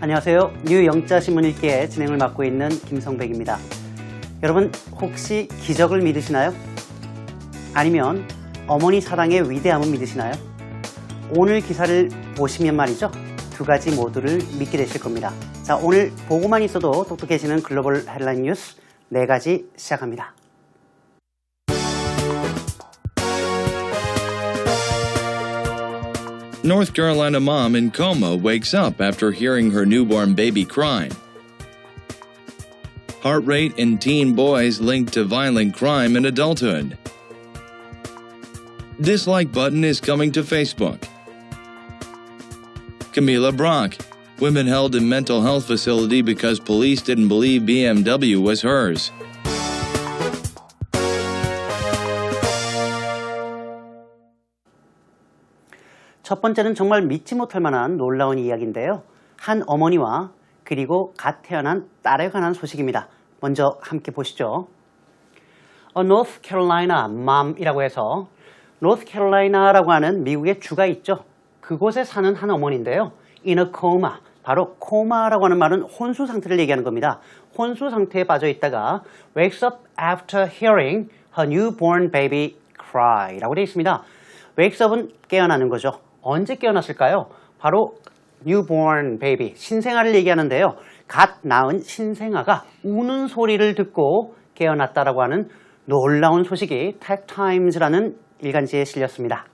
안녕하세요. 뉴영자신문 읽기의 진행을 맡고 있는 김성백입니다. 여러분 혹시 기적을 믿으시나요? 아니면 어머니 사랑의 위대함을 믿으시나요? 오늘 기사를 보시면 말이죠. 두 가지 모두를 믿게 되실 겁니다. 자, 오늘 보고만 있어도 똑똑해지는 글로벌 헤드라인 뉴스 4가지 시작합니다. North Carolina mom in coma wakes up after hearing her newborn baby crying. Heart rate in teen boys linked to violent crime in adulthood. Dislike button is coming to Facebook. Camila Brock. Women held in mental health facility because police didn't believe BMW was hers. 첫 번째는 정말 믿지 못할 만한 놀라운 이야기인데요. 한 어머니와 그리고 갓 태어난 딸에 관한 소식입니다. 먼저 함께 보시죠. North Carolina mom이라고 해서 North Carolina라고 하는 미국의 주가 있죠. 그곳에 사는 한 어머니인데요. In a coma, 바로 코마라고 하는 말은 혼수 상태를 얘기하는 겁니다. 혼수 상태에 빠져 있다가 wakes up after hearing her newborn baby cry 라고 되어 있습니다. wakes up은 깨어나는 거죠. 언제 깨어났을까요? 바로 newborn baby, 신생아를 얘기하는데요. 갓 낳은 신생아가 우는 소리를 듣고 깨어났다라고 하는 놀라운 소식이 Tech Times라는 일간지에 실렸습니다.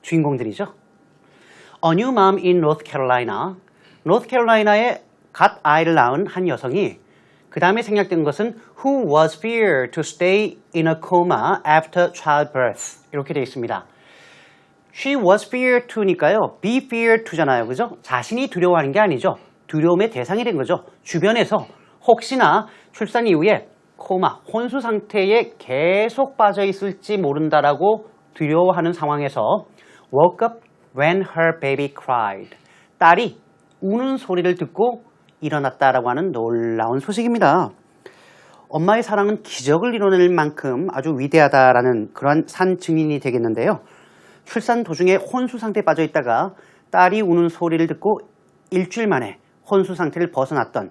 주인공들이죠. A new mom in North Carolina. North Carolina에 갓 아이를 낳은 한 여성이 그 다음에 생략된 것은 who was feared to stay in a coma after childbirth 이렇게 되어 있습니다. She was feared to니까요. be feared to잖아요. 그죠? 자신이 두려워하는 게 아니죠. 두려움의 대상이 된 거죠. 주변에서 혹시나 출산 이후에 코마, 혼수 상태에 계속 빠져 있을지 모른다라고 두려워하는 상황에서 woke up when her baby cried. 딸이 우는 소리를 듣고 일어났다라고 하는 놀라운 소식입니다. 엄마의 사랑은 기적을 이뤄낼 만큼 아주 위대하다라는 그러한 산 증인이 되겠는데요. 출산 도중에 혼수 상태에 빠져 있다가 딸이 우는 소리를 듣고 일주일 만에 혼수 상태를 벗어났던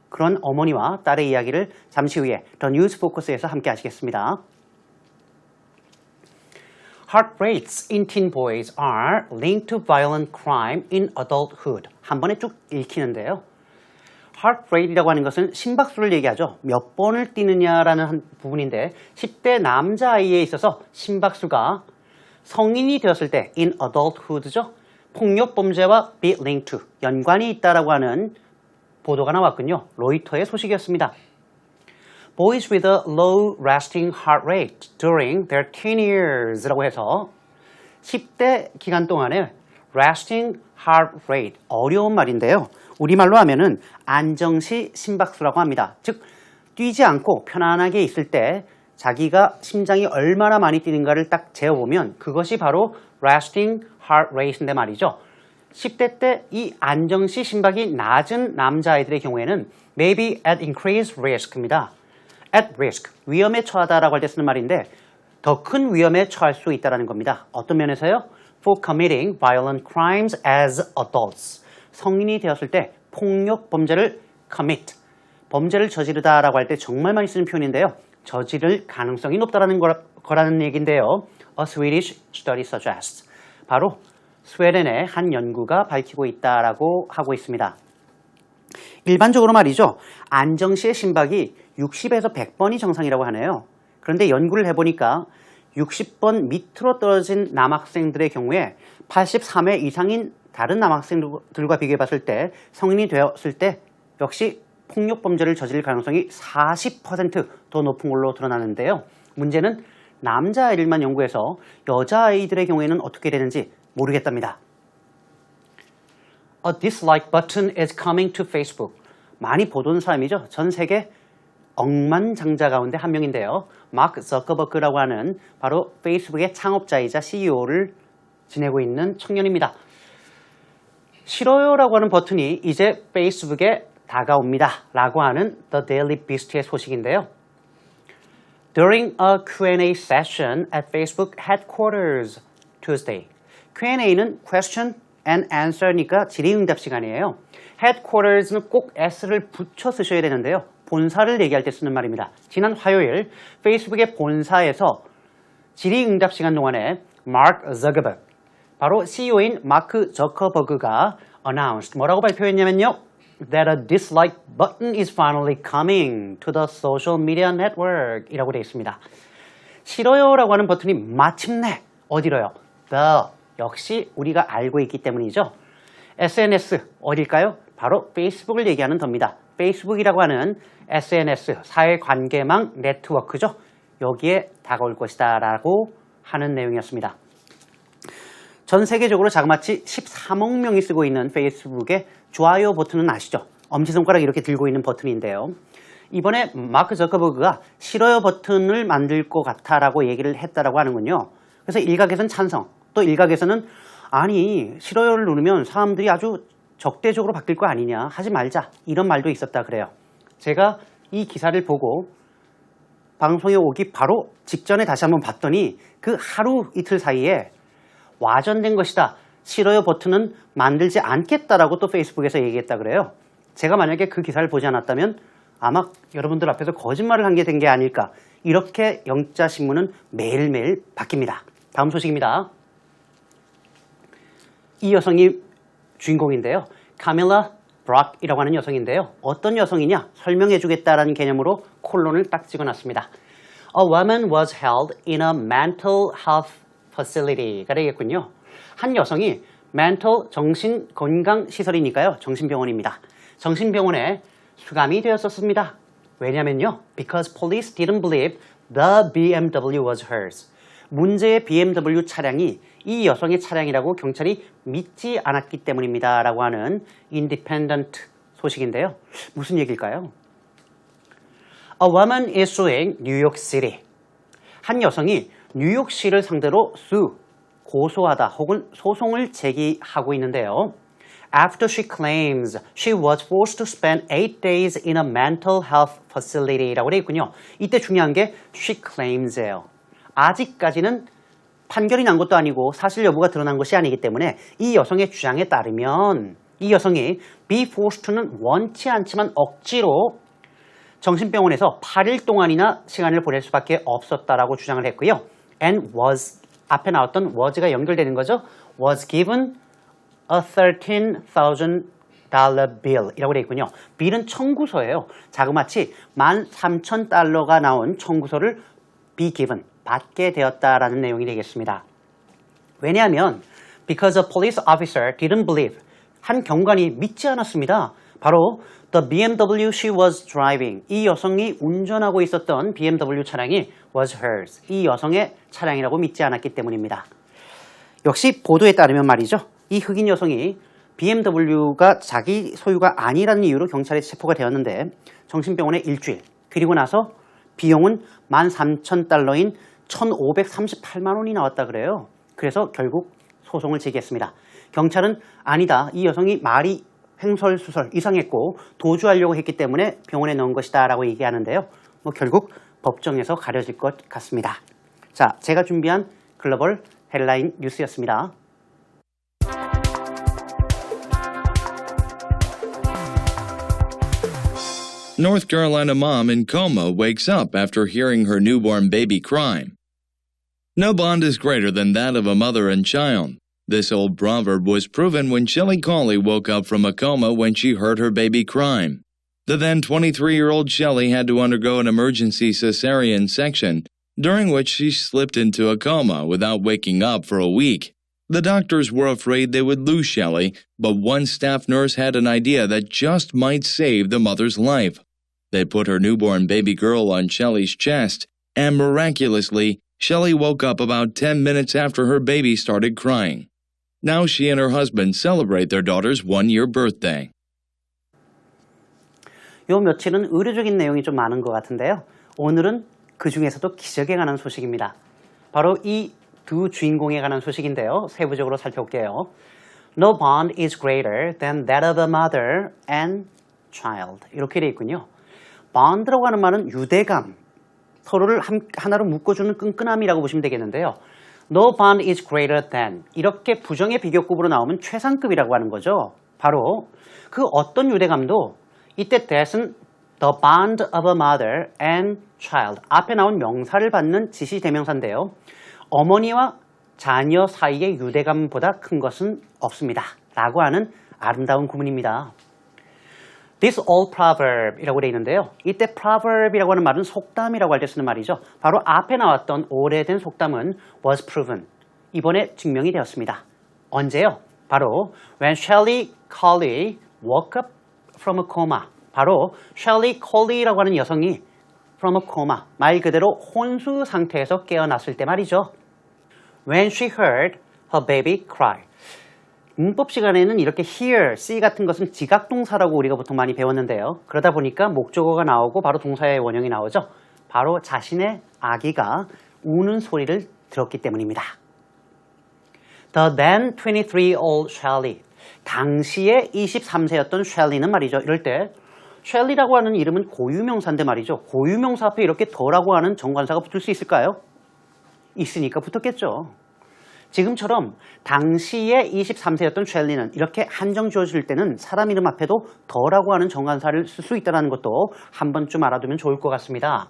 그런 어머니와 딸의 이야기를 잠시 후에 더 뉴스 포커스에서 함께 하시겠습니다. Heart rates in teen boys are linked to violent crime in adulthood. 한 번에 쭉 읽히는데요. Heart rate이라고 하는 것은 심박수를 얘기하죠. 몇 번을 뛰느냐라는 부분인데 10대 남자아이에 있어서 심박수가 성인이 되었을 때 in adulthood죠. 폭력 범죄와 be linked to, 연관이 있다라고 하는 보도가 나왔군요. 로이터의 소식이었습니다. Boys with a low resting heart rate during their teen years 라고 해서 10대 기간 동안에 resting heart rate, 어려운 말인데요. 우리말로 하면은 안정시 심박수라고 합니다. 즉 뛰지 않고 편안하게 있을 때 자기가 심장이 얼마나 많이 뛰는가를 딱 재어보면 그것이 바로 resting heart rate인데 말이죠. 10대 때 이 안정시 심박이 낮은 남자아이들의 경우에는 maybe at increased risk입니다. at risk, 위험에 처하다라고 할 때 쓰는 말인데 더 큰 위험에 처할 수 있다는 겁니다. 어떤 면에서요? For committing violent crimes as adults. 성인이 되었을 때 폭력 범죄를 commit, 범죄를 저지르다라고 할 때 정말 많이 쓰는 표현인데요. 저지를 가능성이 높다라는 거라는 얘기인데요. A Swedish study suggests. 바로 스웨덴의 한 연구가 밝히고 있다라고 하고 있습니다. 일반적으로 말이죠. 안정시의 심박이 60에서 100번이 정상이라고 하네요. 그런데 연구를 해보니까 60번 밑으로 떨어진 남학생들의 경우에 83회 이상인 다른 남학생들과 비교해 봤을 때 성인이 되었을 때 역시 폭력 범죄를 저지를 가능성이 40% 더 높은 걸로 드러나는데요. 문제는 남자아이들만 연구해서 여자아이들의 경우에는 어떻게 되는지 모르겠답니다. A dislike button is coming to Facebook. 많이 보던 사람이죠. 전 세계 억만장자 가운데 한 명인데요. 마크 저커버그라고 하는 바로 페이스북의 창업자이자 CEO를 지내고 있는 청년입니다. 싫어요라고 하는 버튼이 이제 페이스북에 다가옵니다 라고 하는 The Daily Beast의 소식인데요. During a Q&A session at Facebook headquarters Tuesday. Q&A는 question and answer니까 질의응답 시간이에요. headquarters는 꼭 s를 붙여 쓰셔야 되는데요. 본사를 얘기할 때 쓰는 말입니다. 지난 화요일 페이스북의 본사에서 질의응답 시간 동안에 마크 저커버그, 바로 CEO인 마크 저커버그가 announced, 뭐라고 발표했냐면요. that a dislike button is finally coming to the social media network 이라고 되어 있습니다. 싫어요라고 하는 버튼이 마침내 어디로요? the, 역시 우리가 알고 있기 때문이죠. SNS 어딜까요? 바로 페이스북을 얘기하는 겁니다. 페이스북이라고 하는 SNS, 사회관계망 네트워크죠. 여기에 다가올 것이다 라고 하는 내용이었습니다. 전 세계적으로 자그마치 13억 명이 쓰고 있는 페이스북의 좋아요 버튼은 아시죠? 엄지손가락 이렇게 들고 있는 버튼인데요. 이번에 마크 저커버그가 싫어요 버튼을 만들 것 같다라고 얘기를 했다라고 하는군요. 그래서 일각에서는 찬성, 또 일각에서는 아니 싫어요를 누르면 사람들이 아주 적대적으로 바뀔 거 아니냐, 하지 말자, 이런 말도 있었다 그래요. 제가 이 기사를 보고 방송에 오기 바로 직전에 다시 한번 봤더니 그 하루 이틀 사이에 와전된 것이다, 싫어요 버튼은 만들지 않겠다라고 또 페이스북에서 얘기했다 그래요. 제가 만약에 그 기사를 보지 않았다면 아마 여러분들 앞에서 거짓말을 한 게 된 게 아닐까, 이렇게 영자신문은 매일매일 바뀝니다. 다음 소식입니다. 이 여성이 주인공인데요. 카밀라 브락이라고 하는 여성인데요. 어떤 여성이냐 설명해 주겠다라는 개념으로 콜론을 딱 찍어놨습니다. A woman was held in a mental health facility가 되겠군요. 한 여성이 mental, 정신건강시설이니까요. 정신병원입니다. 정신병원에 수감이 되었었습니다. 왜냐면요. Because police didn't believe the BMW was hers. 문제의 BMW 차량이 이 여성의 차량이라고 경찰이 믿지 않았기 때문입니다. 라고 하는 independent 소식인데요. 무슨 얘기일까요? A woman is suing New York City. 한 여성이 뉴욕시를 상대로 고소하다 혹은 소송을 제기하고 있는데요. After she claims she was forced to spend 8 days in a mental health facility라고 되어 있군요. 이때 중요한 게 she claims예요. 아직까지는 판결이 난 것도 아니고 사실 여부가 드러난 것이 아니기 때문에 이 여성의 주장에 따르면 이 여성이 be forced to는 원치 않지만 억지로 정신병원에서 8일 동안이나 시간을 보낼 수밖에 없었다라고 주장을 했고요. And was, 앞에 나왔던 was가 연결되는 거죠. Was given a $13,000 bill 이라고 되어 있군요. bill은 청구서예요. 자그마치 $13,000가 나온 청구서를 be given, 받게 되었다라는 내용이 되겠습니다. 왜냐하면 because a police officer didn't believe, 한 경관이 믿지 않았습니다. 바로 the BMW she was driving, 이 여성이 운전하고 있었던 BMW 차량이 was hers, 이 여성의 차량이라고 믿지 않았기 때문입니다. 역시 보도에 따르면 말이죠. 이 흑인 여성이 BMW가 자기 소유가 아니라는 이유로 경찰에 체포가 되었는데 정신병원에 일주일, 그리고 나서 비용은 $13,000인 1,538만 원이 나왔다 그래요. 그래서 결국 소송을 제기했습니다. 경찰은 아니다, 이 여성이 말이 횡설수설 이상했고 도주하려고 했기 때문에 병원에 넣은 것이다 라고 얘기하는데요. 결국 법정에서 가려질 것 같습니다. 자, 제가 준비한 글로벌 헤드라인 뉴스였습니다. North Carolina mom in coma wakes up after hearing her newborn baby cry. No bond is greater than that of a mother and child. This old proverb was proven when Shelley Cawley woke up from a coma when she heard her baby cry. The then 23-year-old Shelley had to undergo an emergency cesarean section, during which she slipped into a coma without waking up for a week. The doctors were afraid they would lose Shelley, but one staff nurse had an idea that just might save the mother's life. They put her newborn baby girl on Shelley's chest, and miraculously, Shelley woke up about 10 minutes after her baby started crying. Now she and her husband celebrate their daughter's one-year birthday. 요 며칠은 의료적인 내용이 좀 많은 것 같은데요. 오늘은 그 중에서도 기적에 관한 소식입니다. 바로 이 두 주인공에 관한 소식인데요. 세부적으로 살펴볼게요. No bond is greater than that of a mother and child. 이렇게 되어 있군요. bond라고 하는 말은 유대감, 서로를 하나로 묶어주는 끈끈함이라고 보시면 되겠는데요. No bond is greater than. 이렇게 부정의 비교급으로 나오면 최상급이라고 하는 거죠. 바로 그 어떤 유대감도 이때 that은 the bond of a mother and child. 앞에 나온 명사를 받는 지시대명사인데요. 어머니와 자녀 사이의 유대감보다 큰 것은 없습니다. 라고 하는 아름다운 구문입니다. This old proverb 이라고 되어 있는데요. 이때 proverb이라고 하는 말은 속담이라고 할 때 쓰는 말이죠. 바로 앞에 나왔던 오래된 속담은 was proven. 이번에 증명이 되었습니다. 언제요? 바로 when Shelley Colley woke up from a coma. 바로 Shelley Colley라고 하는 여성이 from a coma. 말 그대로 혼수 상태에서 깨어났을 때 말이죠. When she heard her baby cry. 문법 시간에는 이렇게 hear, see 같은 것은 지각동사라고 우리가 보통 많이 배웠는데요. 그러다 보니까 목적어가 나오고 바로 동사의 원형이 나오죠. 바로 자신의 아기가 우는 소리를 들었기 때문입니다. The then 23-year-old Shelley. 당시에 23세였던 Shelley는 말이죠. 이럴 때 Shelley라고 하는 이름은 고유명사인데 말이죠. 고유명사 앞에 이렇게 더라고 하는 정관사가 붙을 수 있을까요? 있으니까 붙었겠죠. 지금처럼 당시에 23세였던 쉘리는 이렇게 한정 지어질 때는 사람 이름 앞에도 더라고 하는 정관사를 쓸 수 있다는 것도 한 번쯤 알아두면 좋을 것 같습니다.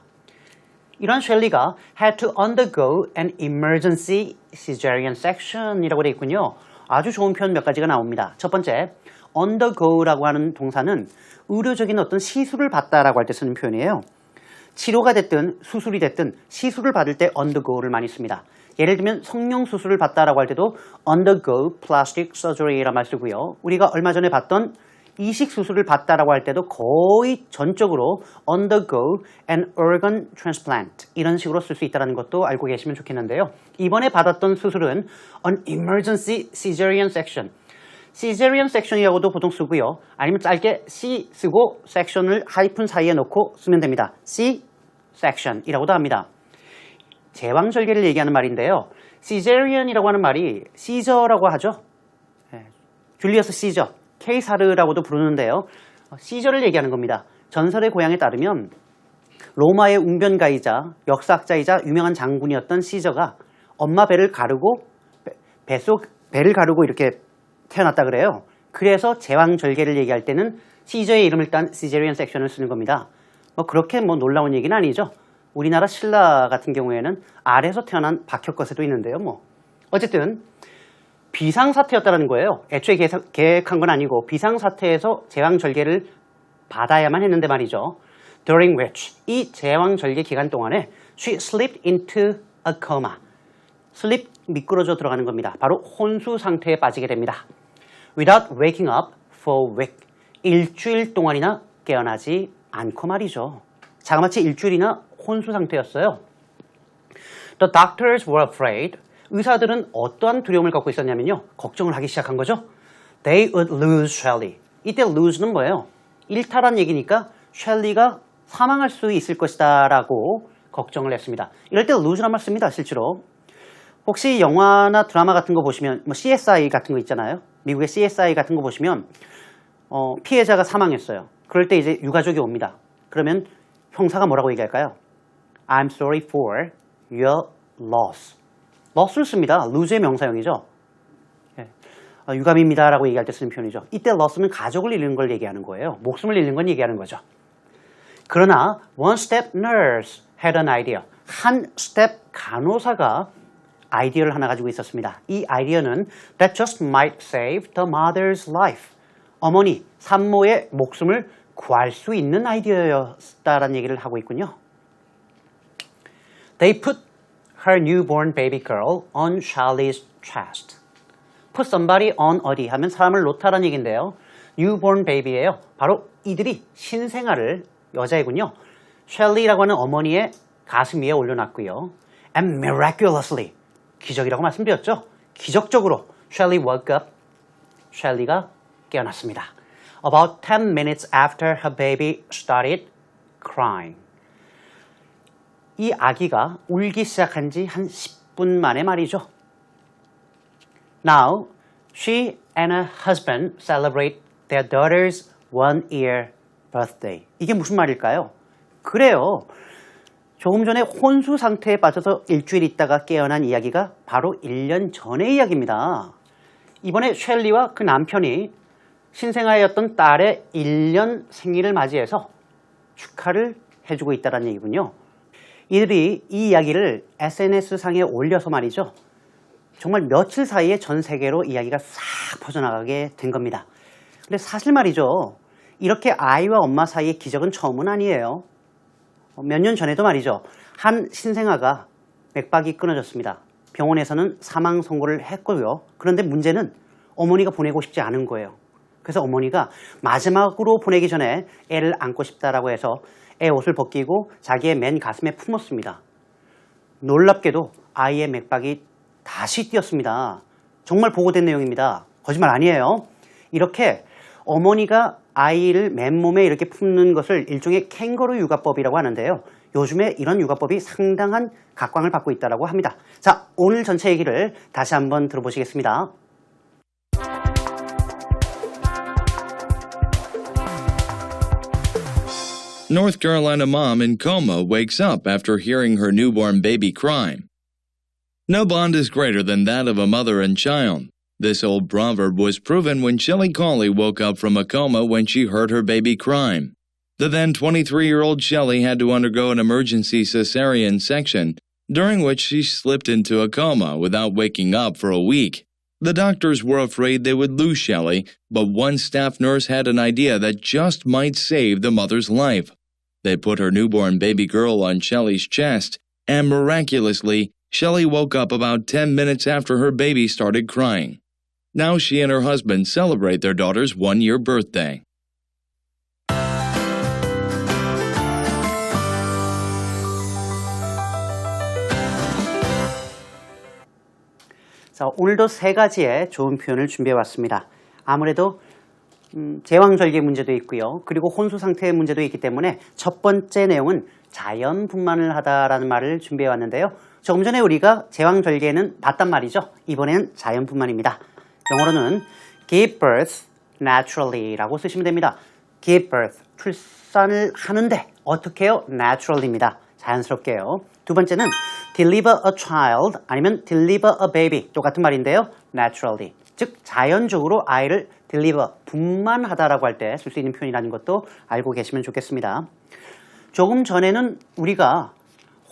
이런 쉘리가 had to undergo an emergency cesarean section이라고 되어 있군요. 아주 좋은 표현 몇 가지가 나옵니다. 첫 번째, undergo라고 하는 동사는 의료적인 어떤 시술을 받다라고 할 때 쓰는 표현이에요. 치료가 됐든 수술이 됐든 시술을 받을 때 undergo를 많이 씁니다. 예를 들면 성형 수술을 받다라고 할 때도 undergo plastic surgery라는 말 쓰고요. 우리가 얼마 전에 봤던 이식 수술을 받다라고 할 때도 거의 전적으로 undergo an organ transplant 이런 식으로 쓸 수 있다는 것도 알고 계시면 좋겠는데요. 이번에 받았던 수술은 an emergency cesarean section. cesarean section이라고도 보통 쓰고요. 아니면 짧게 C 쓰고 section을 하이픈 사이에 넣고 쓰면 됩니다. C section이라고도 합니다. 제왕절개를 얘기하는 말인데요. 시제리언이라고 하는 말이 시저라고 하죠. 줄리어스 시저, 케이사르라고도 부르는데요. 시저를 얘기하는 겁니다. 전설의 고향에 따르면 로마의 웅변가이자 역사학자이자 유명한 장군이었던 시저가 엄마 배를 가르고 배를 가르고 이렇게 태어났다 그래요. 그래서 제왕절개를 얘기할 때는 시저의 이름을 딴 시제리언 섹션을 쓰는 겁니다. 그렇게 놀라운 얘기는 아니죠. 우리나라 신라 같은 경우에는 아래에서 태어난 박혁거세도 있는데요. 어쨌든 비상사태였다는 거예요. 애초에 계획한 건 아니고 비상사태에서 제왕절개를 받아야만 했는데 말이죠. During which 이 제왕절개 기간 동안에 she slipped into a coma. 슬립 미끄러져 들어가는 겁니다. 바로 혼수 상태에 빠지게 됩니다. Without waking up for a week. 일주일 동안이나 깨어나지 않고 말이죠. 자그마치 일주일이나 혼수 상태였어요. The doctors were afraid. 의사들은 어떠한 두려움을 갖고 있었냐면요. 걱정을 하기 시작한 거죠. They would lose Shelley. 이때 lose는 뭐예요? 일탈한 얘기니까 쉘리가 사망할 수 있을 것이다 라고 걱정을 했습니다. 이럴 때 lose란 말 씁니다. 실제로. 혹시 영화나 드라마 같은 거 보시면 CSI 같은 거 있잖아요. 미국의 CSI 같은 거 보시면 피해자가 사망했어요. 그럴 때 이제 유가족이 옵니다. 그러면 형사가 뭐라고 얘기할까요? I'm sorry for your loss. loss를 씁니다. lose의 명사형이죠. 유감입니다 라고 얘기할 때 쓰는 표현이죠. 이때 loss는 가족을 잃는 걸 얘기하는 거예요. 목숨을 잃는 건 얘기하는 거죠. 그러나 one step nurse had an idea. 한 스텝 간호사가 아이디어를 하나 가지고 있었습니다. 이 아이디어는 that just might save the mother's life. 어머니, 산모의 목숨을 구할 수 있는 아이디어였다라는 얘기를 하고 있군요. They put her newborn baby girl on Shelley's chest. Put somebody on 어디 하면 사람을 놓다라는 얘기인데요. newborn baby예요. 바로 이들이 신생아를 여자이군요. Shelley라고 하는 어머니의 가슴 위에 올려놨고요. And miraculously 기적이라고 말씀드렸죠. 기적적으로 Shelley woke up. Shelley가 깨어났습니다. About 10 minutes after her baby started crying. 이 아기가 울기 시작한 지 한 10분 만에 말이죠. Now, she and her husband celebrate their daughter's 1-year birthday. 이게 무슨 말일까요? 그래요. 조금 전에 혼수 상태에 빠져서 일주일 있다가 깨어난 이야기가 바로 1년 전의 이야기입니다. 이번에 셸리와 그 남편이 신생아였던 딸의 1년 생일을 맞이해서 축하를 해주고 있다는 얘기군요. 이들이 이 이야기를 SNS상에 올려서 말이죠. 정말 며칠 사이에 전 세계로 이야기가 싹 퍼져나가게 된 겁니다. 근데 사실 말이죠. 이렇게 아이와 엄마 사이의 기적은 처음은 아니에요. 몇 년 전에도 말이죠. 한 신생아가 맥박이 끊어졌습니다. 병원에서는 사망 선고를 했고요. 그런데 문제는 어머니가 보내고 싶지 않은 거예요. 그래서 어머니가 마지막으로 보내기 전에 애를 안고 싶다라고 해서 애 옷을 벗기고 자기의 맨 가슴에 품었습니다. 놀랍게도 아이의 맥박이 다시 뛰었습니다. 정말 보고된 내용입니다. 거짓말 아니에요. 이렇게 어머니가 아이를 맨몸에 이렇게 품는 것을 일종의 캥거루 육아법이라고 하는데요. 요즘에 이런 육아법이 상당한 각광을 받고 있다고 합니다. 자, 오늘 전체 얘기를 다시 한번 들어보시겠습니다. North Carolina mom in coma wakes up after hearing her newborn baby cry. No bond is greater than that of a mother and child. This old proverb was proven when Shelley Cawley woke up from a coma when she heard her baby cry. The then 23-year-old Shelley had to undergo an emergency cesarean section, during which she slipped into a coma without waking up for a week. The doctors were afraid they would lose Shelley, but one staff nurse had an idea that just might save the mother's life. They put her newborn baby girl on Shelley's chest, and miraculously, Shelley woke up about 10 minutes after her baby started crying. Now she and her husband celebrate their daughter's one-year birthday. 자, 오늘도 세 가지의 좋은 표현을 준비해 왔습니다. 아무래도 제왕절개 문제도 있고요. 그리고 혼수 상태의 문제도 있기 때문에 첫 번째 내용은 자연분만을 하다라는 말을 준비해 왔는데요. 조금 전에 우리가 제왕절개는 봤단 말이죠. 이번에는 자연분만입니다. 영어로는 give birth naturally 라고 쓰시면 됩니다. give birth, 출산을 하는데 어떻게 해요? naturally입니다. 자연스럽게요. 두 번째는 deliver a child 아니면 deliver a baby 똑같은 말인데요. naturally, 즉 자연적으로 아이를 deliver, 분만하다라고 할 때 쓸 수 있는 표현이라는 것도 알고 계시면 좋겠습니다. 조금 전에는 우리가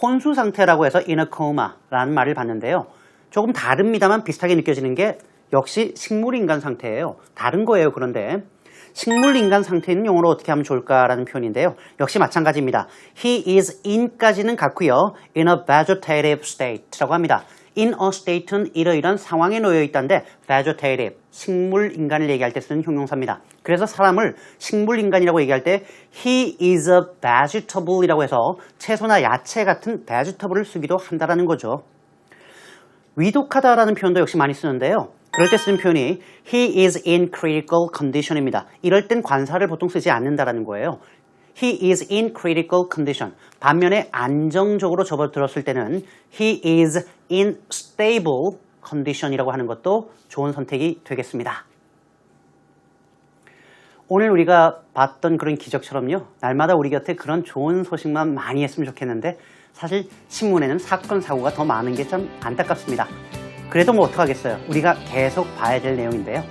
혼수 상태라고 해서 in a coma라는 말을 봤는데요. 조금 다릅니다만 비슷하게 느껴지는 게 역시 식물인간 상태예요. 다른 거예요. 그런데 식물인간 상태는 영어로 어떻게 하면 좋을까라는 표현인데요. 역시 마찬가지입니다. He is in까지는 같고요. in a vegetative state라고 합니다. in a state는 이러이러한 상황에 놓여 있다는데 vegetative, 식물인간을 얘기할 때 쓰는 형용사입니다. 그래서 사람을 식물인간이라고 얘기할 때 he is a vegetable이라고 해서 채소나 야채 같은 vegetable을 쓰기도 한다는 거죠. 위독하다라는 표현도 역시 많이 쓰는데요. 그럴 때 쓰는 표현이 he is in critical condition입니다. 이럴 땐 관사를 보통 쓰지 않는다라는 거예요. He is in critical condition. 반면에 안정적으로 접어들었을 때는 he is in stable condition이라고 하는 것도 좋은 선택이 되겠습니다. 오늘 우리가 봤던 그런 기적처럼요. 날마다 우리 곁에 그런 좋은 소식만 많이 했으면 좋겠는데 사실 신문에는 사건, 사고가 더 많은 게 참 안타깝습니다. 그래도 뭐 어떡하겠어요. 우리가 계속 봐야 될 내용인데요.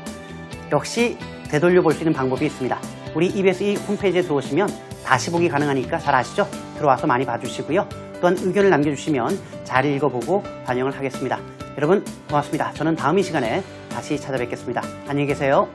역시 되돌려 볼 수 있는 방법이 있습니다. 우리 EBS 홈페이지에 들어오시면 다시 보기 가능하니까 잘 아시죠? 들어와서 많이 봐주시고요. 또한 의견을 남겨주시면 잘 읽어보고 반영을 하겠습니다. 여러분 고맙습니다. 저는 다음 이 시간에 다시 찾아뵙겠습니다. 안녕히 계세요.